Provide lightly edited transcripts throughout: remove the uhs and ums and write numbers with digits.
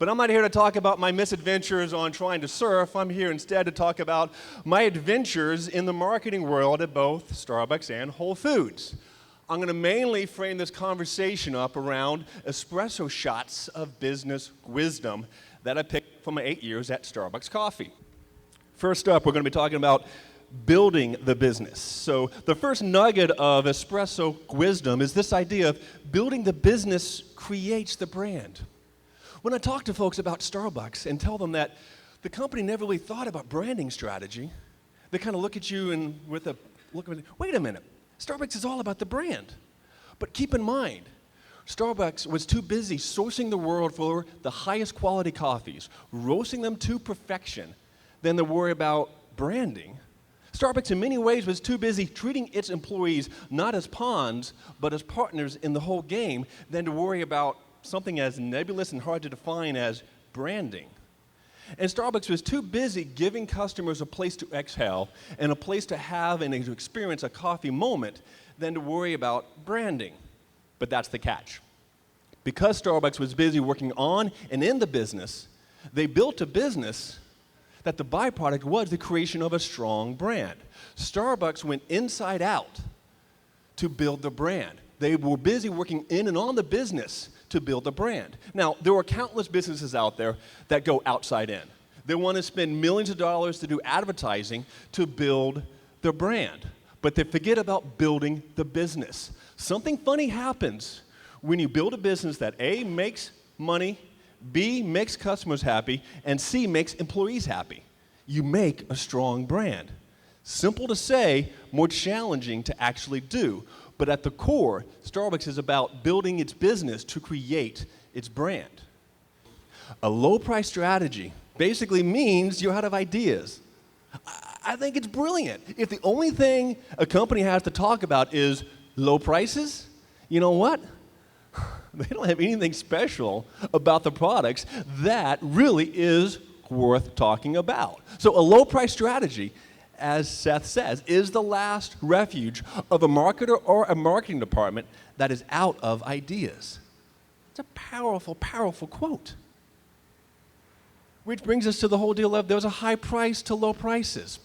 But I'm not here to talk about my misadventures on trying to surf. I'm here instead to talk about my adventures in the marketing world at both Starbucks and Whole Foods. I'm going to mainly frame this conversation up around espresso shots of business wisdom that I picked from my 8 years at Starbucks Coffee. First up, we're going to be talking about building the business. So the first nugget of espresso wisdom is this idea of building the business creates the brand. When I talk to folks about Starbucks and tell them that the company never really thought about branding strategy, they kind of look at you and with a look at, wait a minute, Starbucks is all about the brand. But keep in mind, Starbucks was too busy sourcing the world for the highest quality coffees, roasting them to perfection, than to worry about branding. Starbucks in many ways was too busy treating its employees not as pawns, but as partners in the whole game than to worry about something as nebulous and hard to define as branding. And Starbucks was too busy giving customers a place to exhale and a place to have and to experience a coffee moment than to worry about branding. But that's the catch. Because Starbucks was busy working on and in the business, they built a business that the byproduct was the creation of a strong brand. Starbucks went inside out to build the brand. They were busy working in and on the business to build the brand. Now, there are countless businesses out there that go outside in. They want to spend millions of dollars to do advertising to build their brand, but they forget about building the business. Something funny happens when you build a business that A, makes money, B, makes customers happy, and C, makes employees happy. You make a strong brand. Simple to say, more challenging to actually do. But at the core, Starbucks is about building its business to create its brand. A low-price strategy basically means you're out of ideas. I think it's brilliant. If the only thing a company has to talk about is low prices, you know what? They don't have anything special about the products that really is worth talking about. So a low-price strategy, as Seth says, is the last refuge of a marketer or a marketing department that is out of ideas. It's a powerful, powerful quote. Which brings us to the whole deal of there's a high price to low prices.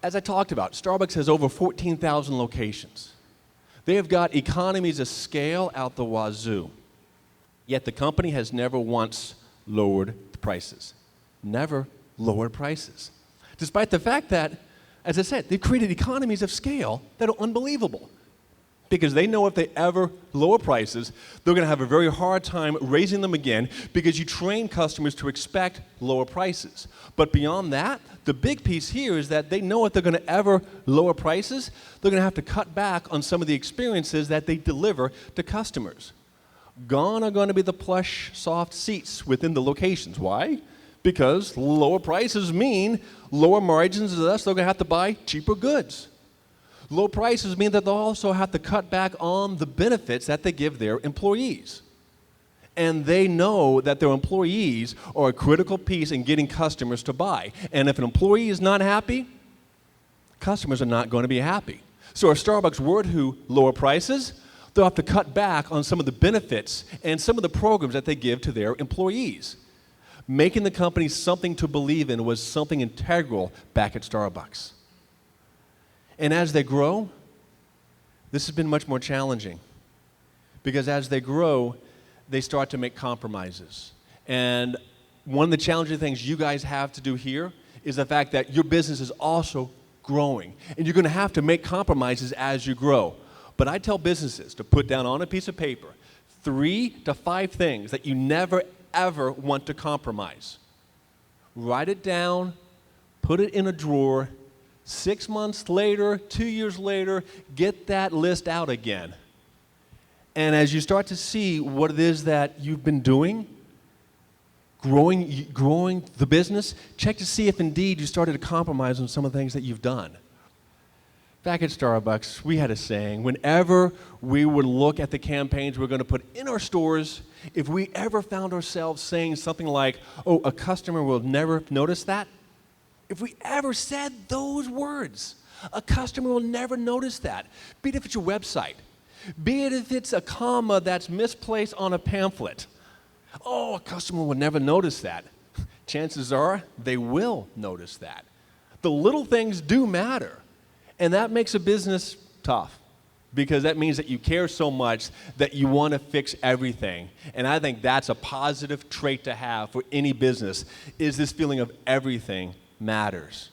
As I talked about, Starbucks has over 14,000 locations. They have got economies of scale out the wazoo. Yet the company has never once lowered the prices. Never lowered prices. Despite the fact that, as I said, they've created economies of scale that are unbelievable. Because they know if they ever lower prices, they're going to have a very hard time raising them again because you train customers to expect lower prices. But beyond that, the big piece here is that they know if they're going to ever lower prices, they're going to have to cut back on some of the experiences that they deliver to customers. Gone are going to be the plush, soft seats within the locations. Why? Because lower prices mean lower margins, thus they're going to have to buy cheaper goods. Low prices mean that they'll also have to cut back on the benefits that they give their employees. And they know that their employees are a critical piece in getting customers to buy. And if an employee is not happy, customers are not going to be happy. So if Starbucks were to lower prices, they'll have to cut back on some of the benefits and some of the programs that they give to their employees. Making the company something to believe in was something integral back at Starbucks. And as they grow, this has been much more challenging. Because as they grow, they start to make compromises. And one of the challenging things you guys have to do here is the fact that your business is also growing. And you're going to have to make compromises as you grow. But I tell businesses to put down on a piece of paper 3 to 5 things that you never, ever want to compromise. Write it down, put it in a drawer. 6 months later, 2 years later, get that list out again. And as you start to see what it is that you've been doing, growing the business, check to see if indeed you started to compromise on some of the things that you've done. Back at Starbucks, we had a saying, whenever we would look at the campaigns we're going to put in our stores, if we ever found ourselves saying something like, oh, a customer will never notice that, if we ever said those words, a customer will never notice that. Be it if it's your website, be it if it's a comma that's misplaced on a pamphlet. Oh, a customer will never notice that. Chances are they will notice that. The little things do matter, and that makes a business tough because that means that you care so much that you want to fix everything. And I think that's a positive trait to have for any business, is this feeling of everything matters.